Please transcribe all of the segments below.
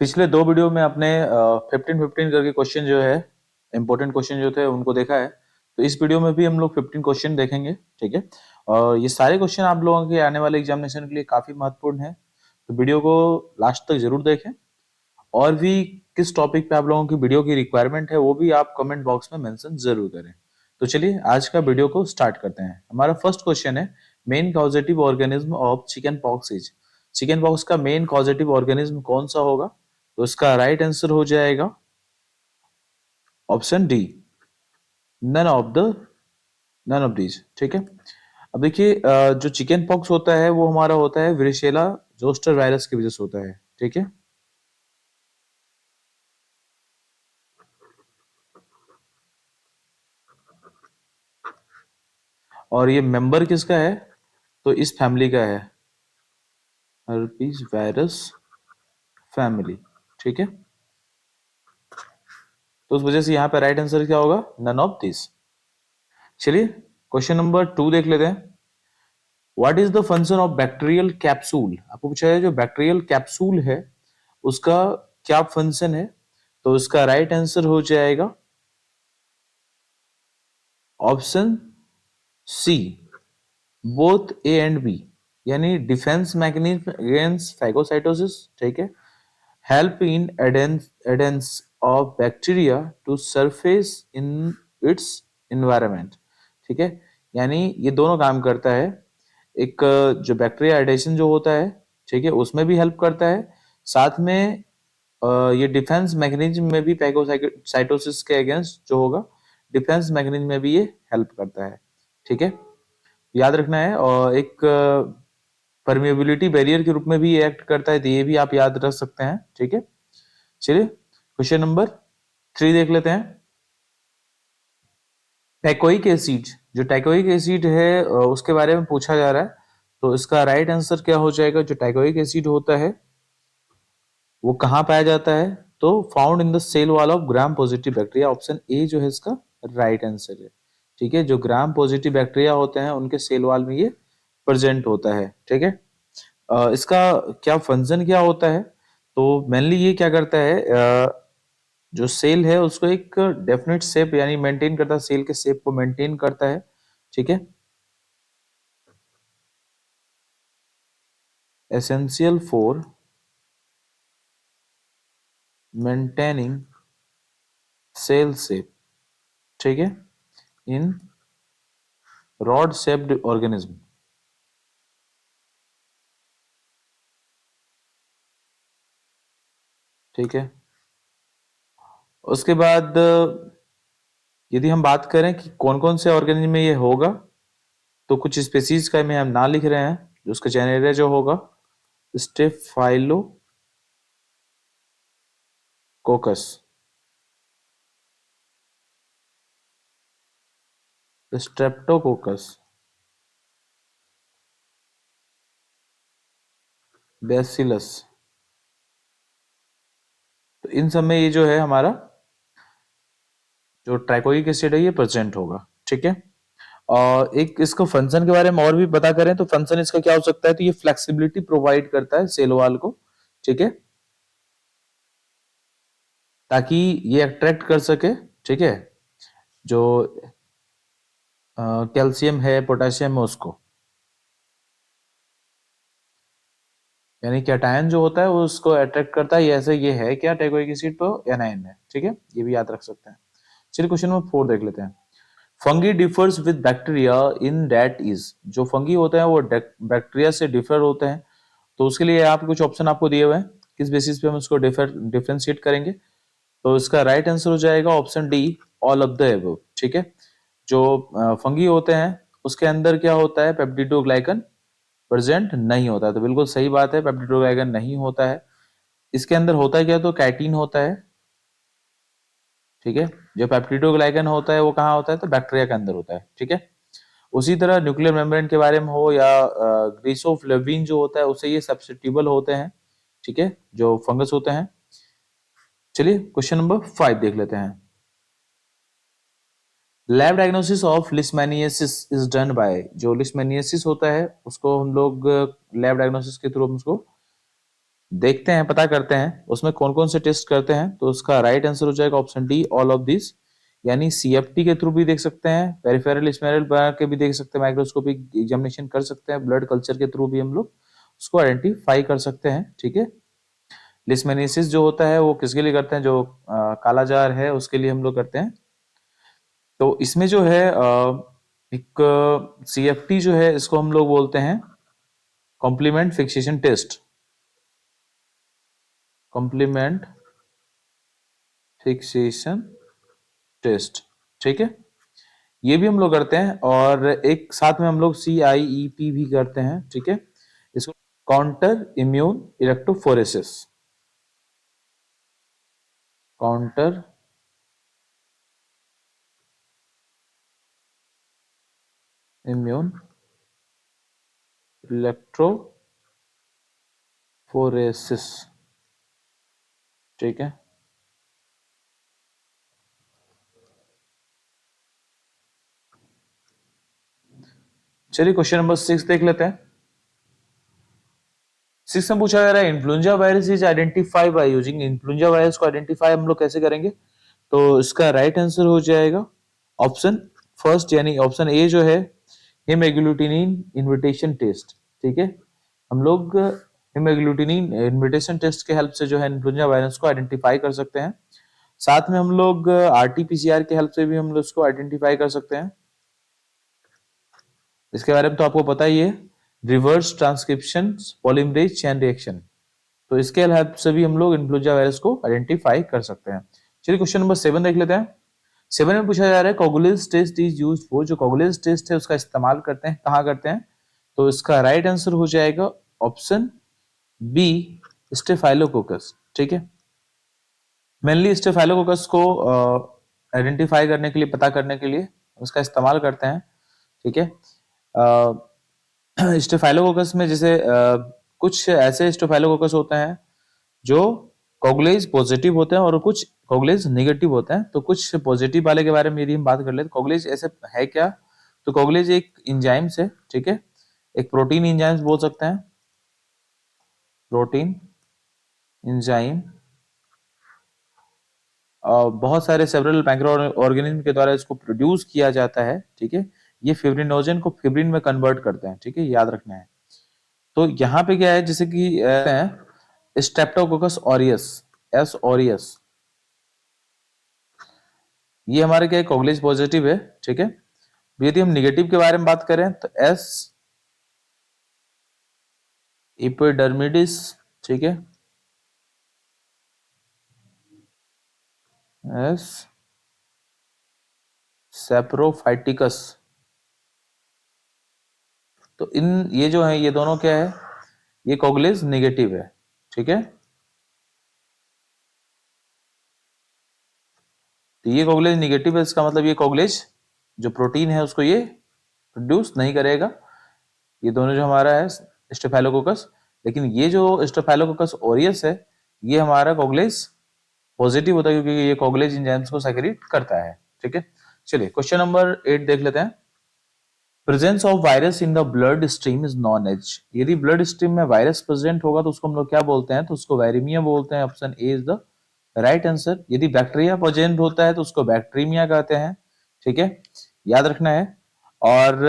पिछले दो वीडियो में आपने 15-15 करके क्वेश्चन जो है इंपॉर्टेंट क्वेश्चन जो थे उनको देखा है। तो इस वीडियो में भी हम लोग 15 क्वेश्चन देखेंगे, ठीक है। और ये सारे क्वेश्चन आप लोगों के आने वाले एग्जामिनेशन के लिए काफी महत्वपूर्ण है, तो वीडियो को लास्ट तक जरूर देखें। और भी किस टॉपिक पे आप लोगों की वीडियो की रिक्वायरमेंट है वो भी आप कमेंट बॉक्स में मेंशन जरूर करें। तो चलिए आज का वीडियो को स्टार्ट करते हैं। हमारा फर्स्ट क्वेश्चन है, main causative organism of chicken pox is. Chicken pox का मेन कॉजेटिव ऑर्गेनिज्म कौन सा होगा? तो इसका राइट आंसर हो जाएगा option D, none of the none of these, ठीक है। अब देखिए जो चिकन पॉक्स होता है वो हमारा होता है वेरिशेला जोस्टर वायरस की वजह से होता है, ठीक है। और ये मेंबर किसका है? तो इस फैमिली का है, हर्पीज वायरस फैमिली, ठीक है। तो उस वजह से यहाँ पे राइट आंसर क्या होगा? None of this. चलिए क्वेश्चन नंबर 2 देख लेते हैं। What is the function of bacterial capsule? आपको पूछा है जो बैक्टीरियल कैप्सूल है उसका क्या फंक्शन है? तो इसका राइट आंसर हो जाएगा option C, both A and B, यानी डिफेंस मैकेनिज्म अगेंस्ट फैगोसाइटोसिस, ठीक है। Help in adherence of bacteria to surface in its environment, ठीक है। यानी ये दोनों काम करता है। एक जो बैक्टीरिया एडेशन जो होता है, ठीक है, उसमें भी हेल्प करता है। साथ में ये डिफेंस मैकेनिज्म में भी पैगोसाइटोसिस के अगेंस्ट जो होगा डिफेंस मैकेनिज्म में भी ये हेल्प करता है, ठीक है। याद रखना है। और एक परमिएबिलिटी बैरियर के रूप में भी ये एक्ट करता है, तो ये भी आप याद रख सकते हैं, ठीक है। चलिए क्वेश्चन नंबर 3 देख लेते हैं। टैकोइक एसिड, जो टैकोइक एसिड है उसके बारे में पूछा जा रहा है। तो इसका राइट आंसर क्या हो जाएगा? जो टैकोइक एसिड होता है वो कहाँ पाया जाता है? तो found in the cell wall of gram positive bacteria, option A जो है इसका राइट आंसर है, ठीक है। जो ग्राम पॉजिटिव बैक्टीरिया होते हैं उनके सेल वॉल में ये प्रेजेंट होता है, ठीक है। इसका क्या फंक्शन क्या होता है? तो मेनली ये क्या करता है, जो सेल है उसको एक डेफिनेट शेप यानी मेंटेन करता है, सेल के शेप को मेंटेन करता है, ठीक है। Essential for maintaining cell shape, ठीक है, इन रॉड शेप्ड ऑर्गेनिज्म, ठीक है। उसके बाद यदि हम बात करें कि कौन कौन से ऑर्गेनिज्म में ये होगा, तो कुछ स्पेसीज का में हम ना लिख रहे हैं। जो उसका जेनेरिया जो होगा स्टेफाइलोकोकस, स्ट्रेप्टोकोकस, बेसिलस, तो इन सब में ये जो है हमारा जो ट्राइकोइक एसिड है ये प्रेजेंट होगा, ठीक है। और एक इसको फंक्शन के बारे में और भी पता करें तो फंक्शन इसका क्या हो सकता है? तो ये फ्लेक्सिबिलिटी प्रोवाइड करता है सेल वॉल को, ठीक है, ताकि ये अट्रैक्ट कर सके, ठीक है, जो कैल्शियम है पोटेशियम है उसको, यानी कैटायन जो होता है वो उसको अट्रैक्ट करता है। ऐसे ये है क्या टैकोइक एसिड तो एनायन है, ठीक है, ये भी याद रख सकते हैं। चलिए क्वेश्चन नंबर 4 देख लेते हैं। Fungi differs with bacteria in that is, जो फंगी होते हैं वो बैक्टीरिया से डिफर होते हैं। तो उसके लिए आप कुछ ऑप्शन आपको दिए हुए हैं, किस बेसिस पे हम उसको डिफरेंशिएट करेंगे। तो इसका राइट आंसर हो जाएगा option D, all of the above, ठीक है। जो फंगी होते हैं उसके अंदर क्या होता है? पेप्टिडोग्लाइकन प्रेजेंट नहीं होता है, तो बिल्कुल सही बात है, पेप्टिडोग्लाइकन नहीं होता है। इसके अंदर होता है क्या? तो कैटीन होता है, ठीक है। जो पेप्टिडोग्लाइकन होता है वो कहाँ होता है? तो बैक्टीरिया के अंदर होता है, ठीक है। उसी तरह न्यूक्लियर मेम्ब्रेन के बारे में हो या ग्रीसोफ्लेविन जो होता है उससे ये सब्स्टिट्यूबल होते हैं, ठीक है, जो फंगस होते हैं। चलिए क्वेश्चन नंबर 5 देख लेते हैं। Lab diagnosis of leishmaniasis is done by, जो लिस्मेनियासिस होता है उसको हम लोग लैब डायग्नोसिस के थ्रू हम उसको देखते हैं, पता करते हैं उसमें कौन कौन से टेस्ट करते हैं। तो उसका राइट आंसर हो जाएगा option D, all of this. यानी सीएफटी के थ्रू भी देख सकते हैं, पेरिफेरल स्मेरल बना के भी देख सकते हैं, माइक्रोस्कोपिक एग्जामिनेशन कर सकते हैं, ब्लड कल्चर के थ्रू भी हम लोग उसको आइडेंटिफाई कर सकते हैं। ठीक है, लिस्मेनिसिस जो होता है वो किसके लिए करते हैं, जो कालाजार है उसके लिए हम लोग करते हैं। तो इसमें जो है एक सीएफटी जो है इसको हम लोग बोलते हैं complement fixation test, complement fixation test. ठीक है, ये भी हम लोग करते हैं, और एक साथ में हम लोग CIEP भी करते हैं। ठीक है, इसको counter immune electrophoresis, counter immune electrophoresis. ठीक है, चलिए क्वेश्चन नंबर 6 देख लेते हैं। 6 में पूछा जा रहा है influenza virus is identify by using, influenza virus को आइडेंटिफाई हम लोग कैसे करेंगे। तो इसका राइट आंसर हो जाएगा ऑप्शन फर्स्ट, यानी ऑप्शन ए जो है हेमोग्लूटिनिन इन्विटेशन टेस्ट। ठीक है, हम लोग हेमोग्लूटिनिन इन्विटेशन टेस्ट के हेल्प से जो है इन्फ्लुएंजा वायरस को आइडेंटिफाई कर सकते हैं। साथ में हम लोग RT-PCR के हेल्प से भी हम लोग उसको आइडेंटिफाई कर सकते हैं। इसके बारे में तो आपको पता ही है, reverse transcription polymerase chain reaction. तो इसके हेल्प से भी हम लोग इन्फ्लुएंजा वायरस को आइडेंटिफाई कर सकते हैं। चलिए क्वेश्चन नंबर 7 देख लेते हैं। 7 में पूछा जा रहा है कोगुलेज टेस्ट इज यूज्ड फॉर, जो कोगुलेज टेस्ट है उसका इस्तेमाल करते हैं, कहाँ करते हैं। तो इसका राइट आंसर हो जाएगा ऑप्शन बी, स्टेफाइलोकोकस। ठीक है, मेनली स्टेफाइलोकोकस को आइडेंटिफाई करने के लिए, पता करने के लिए उसका इस्तेमाल करते हैं। ठीक है, स्टेफाइलोकोकस में जैसे कुछ ऐसे स्टेफाइलोकोकस होते हैं जो कोगुलेज पॉजिटिव होते हैं और कुछ कोगुलेज नेगेटिव होते हैं। तो कुछ पॉजिटिव वाले के बारे में यदि हम बात कर ले तो कोगुलेज ऐसे है क्या। तो कोगुलेज एक इंजाइम्स है। ठीक है, एक प्रोटीन इंजाइम्स बोल सकते हैं, प्रोटीन इंजाइम, बहुत सारे सेवरल माइक्रो ऑर्गेनिज्म के द्वारा इसको प्रोड्यूस किया जाता है। ठीक है, ये फिब्रिनोजन को फिब्रिन में कन्वर्ट करते हैं। ठीक है, याद रखना है। तो यहाँ पे क्या है, जैसे कि स्ट्रेप्टोकोकस ऑरियस, एस ऑरियस, ये हमारे क्या कोगुलेज पॉजिटिव है। ठीक है, यदि हम निगेटिव के बारे में बात करें तो एस इपिडर्मिडिस। ठीक है, एस सेप्रोफाइटिकस। तो इन ये जो है ये दोनों क्या है, ये कोगुलेज निगेटिव है। ठीक है, तो ये कोगुलेज निगेटिव है, इसका मतलब ये कोगुलेज जो प्रोटीन है उसको ये प्रोड्यूस नहीं करेगा। ये दोनों जो हमारा है स्टेफाइलोकोकस, लेकिन ये जो स्टेफाइलोकोकस ओरियस है ये हमारा कोगुलेज पॉजिटिव होता है, क्योंकि ये कोगुलेज एंजाइम्स को सेक्रेट करता है। ठीक है, चलिए क्वेश्चन नंबर 8 देख लेते हैं। Presence of virus in the blood stream is known as, यदि ब्लड स्ट्रीम में वायरस प्रेजेंट होगा तो उसको हम लोग क्या बोलते हैं, तो उसको वायरेमिया बोलते हैं। Option A is the right answer. यदि बैक्टीरिया प्रेजेंट होता है तो उसको बैक्टीरियमिया कहते हैं। ठीक है, याद रखना है। और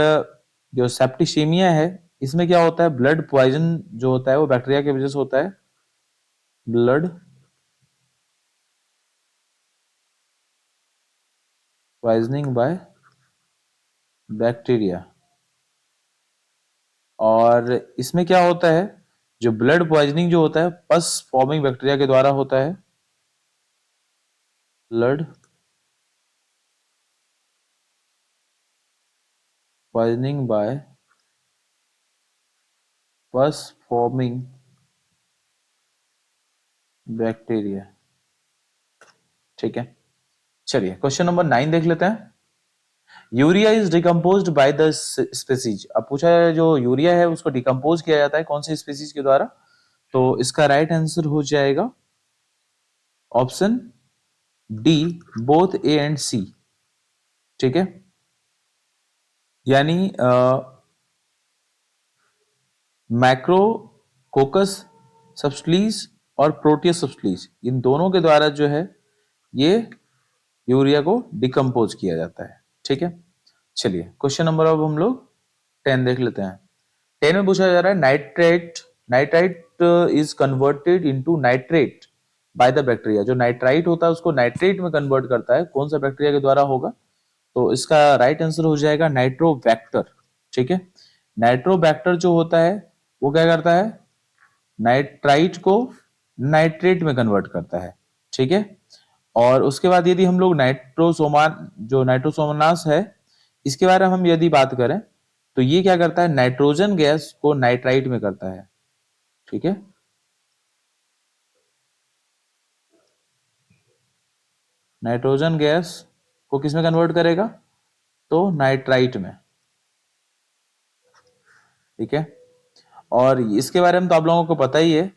जो सेप्टिसेमिया है इसमें क्या होता है, ब्लड पॉइजन जो होता है वो बैक्टीरिया की वजह से होता है, ब्लड पॉइजनिंग बाय बैक्टीरिया। और इसमें क्या होता है, जो ब्लड पॉइजनिंग जो होता है पस फॉर्मिंग बैक्टीरिया के द्वारा होता है, ब्लड पॉइजनिंग बाय पस फॉर्मिंग बैक्टीरिया। ठीक है, चलिए क्वेश्चन नंबर 9 देख लेते हैं। Urea is decomposed by the species, अब पूछा है जो यूरिया है उसको डिकम्पोज किया जाता है कौन सी स्पीसीज के द्वारा। तो इसका राइट आंसर हो जाएगा option D, both A and C. ठीक है, यानी मैक्रोकोकस सब्सटीज और प्रोटियस सब्सटीज, इन दोनों के द्वारा जो है ये यूरिया को डिकम्पोज किया जाता है। ठीक है, चलिए क्वेश्चन नंबर अब हम लोग 10 देख लेते हैं। 10 में पूछा जा रहा है nitrate nitrite is converted into nitrate by the bacteria. जो नाइट्राइट होता है उसको नाइट्रेट में कन्वर्ट करता है, कौन सा बैक्टीरिया के द्वारा होगा? तो इसका राइट आंसर हो जाएगा नाइट्रोबैक्टर। ठीक है, नाइट्रोबैक्टर जो होता है वो क्या करता है? नाइट्राइट को नाइट्रेट में कन्वर्ट करता है। ठीक है, और उसके बाद यदि हम लोग नाइट्रोसोमनास है, इसके बारे में हम यदि बात करें तो ये क्या करता है? नाइट्रोजन गैस को नाइट्राइट में करता है। ठीक है, नाइट्रोजन गैस को किस में कन्वर्ट करेगा? तो नाइट्राइट में। ठीक है, और इसके बारे में तो आप लोगों को पता ही है,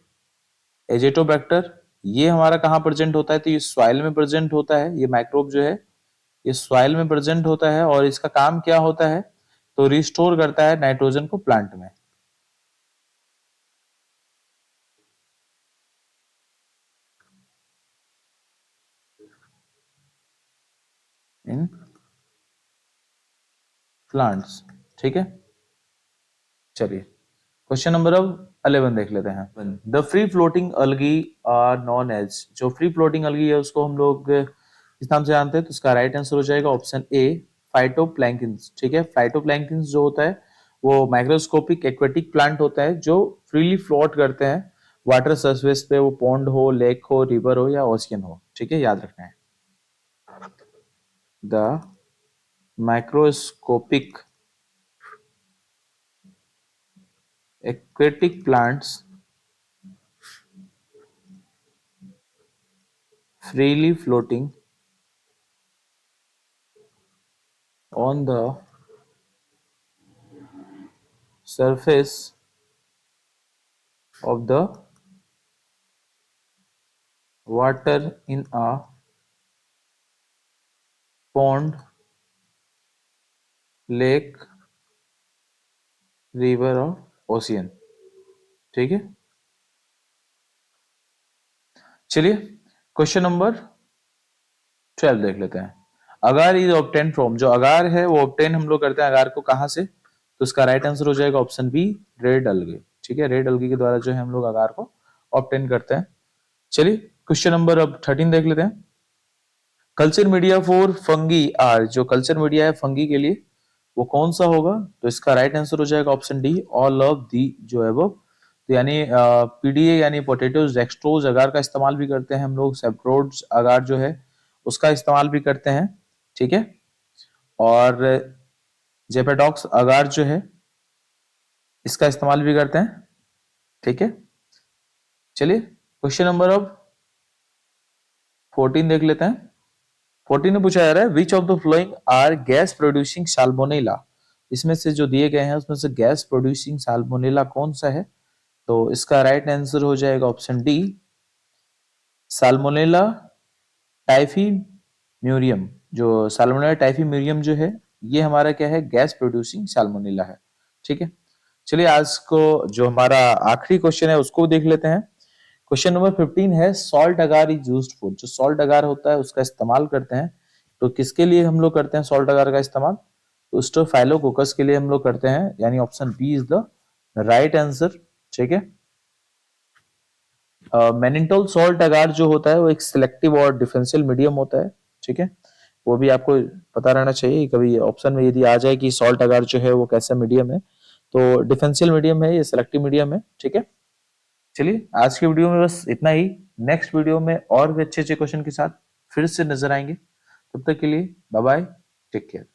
एजेटोबैक्टर ये हमारा कहां प्रेजेंट होता है? तो ये सॉइल में प्रेजेंट होता है। ये माइक्रोब जो है ये सॉइल में प्रेजेंट होता है, और इसका काम क्या होता है? तो रिस्टोर करता है नाइट्रोजन को प्लांट में। In plants. ठीक है, चलिए क्वेश्चन नंबर अब 11 देख लेते हैं। The free floating algae are known as, जो फ्री फ्लोटिंग अलगी है उसको हम लोग इस नाम से जानते हैं। तो इसका राइट आंसर हो जाएगा ऑप्शन ए, फाइटोप्लैंक्टन्स। ठीक है, फाइटोप्लैंक्टन्स जो होता है वो माइक्रोस्कोपिक एक्वेटिक प्लांट होता है जो फ्रीली फ्लोट करते हैं वाटर सरफेस पे, वो पॉन्ड हो, लेक हो, रिवर हो या ओशियन हो। ठीक है, याद रखना है। The microscopic aquatic plants freely floating on the surface of the water in a pond, lake, river or ocean। ठीक है, चलिए क्वेश्चन नंबर 12 देख लेते हैं। अगार इज ऑब्टेन फ्रॉम, जो अगार है वो ऑब्टेन हम लोग करते हैं अगार को कहां से? तो उसका राइट आंसर हो जाएगा ऑप्शन बी, रेड अलगे। ठीक है, रेड अलगे के द्वारा जो है हम लोग अगार को ऑब्टेन करते हैं। चलिए क्वेश्चन नंबर अब 13 देख लेते हैं। Culture media for fungi are, जो कल्चर मीडिया है फंगी के लिए वो कौन सा होगा? तो इसका राइट आंसर हो जाएगा option D, all of the जो है वो। तो यानी पीडीए यानी पोटैटोज, डेक्सट्रोज अगार का इस्तेमाल भी करते हैं हम लोग, सेप्रोड्स अगार जो है उसका इस्तेमाल भी करते हैं। ठीक है, और जेपेडॉक्स अगार जो है इसका इस्तेमाल भी करते हैं। ठीक है, चलिए क्वेश्चन नंबर अब 14 देख लेते हैं। 14 में पूछा जा रहा है which of the following are gas producing salmonella. इसमें से जो दिए गए हैं उसमें से गैस प्रोड्यूसिंग साल्मोनेला कौन सा है? तो इसका राइट आंसर हो जाएगा ऑप्शन डी, साल्मोनेला टाइफीम्यूरियम। जो साल्मोनेला टाइफीम्यूरियम जो है ये हमारा क्या है? गैस प्रोड्यूसिंग साल्मोनेला है। ठीक है, चलिए आज को जो हमारा आखिरी क्वेश्चन है उसको देख लेते हैं। क्वेश्चन नंबर 15 है salt agar is used for, जो सॉल्ट अगार होता है उसका इस्तेमाल करते हैं। तो किसके लिए हम लोग करते हैं सॉल्ट अगार का इस्तेमाल? तो स्टोफाइलोकोकस के लिए हम लोग करते हैं, यानी option B is the right answer. ठीक है, मैनिटोल सॉल्ट अगार जो होता है वो एक सिलेक्टिव और डिफरेंशियल मीडियम होता है। ठीक है, वो भी आपको पता रहना चाहिए, कभी ऑप्शन में यदि आ जाए कि सॉल्ट अगार जो है वो कैसा मीडियम है, तो डिफरेंशियल मीडियम है, ये सिलेक्टिव मीडियम है। ठीक है, चलिए आज की वीडियो में बस इतना ही। नेक्स्ट वीडियो में और भी अच्छे अच्छे क्वेश्चन के साथ फिर से नजर आएंगे। तब तक के लिए बाय बाय, टेक केयर।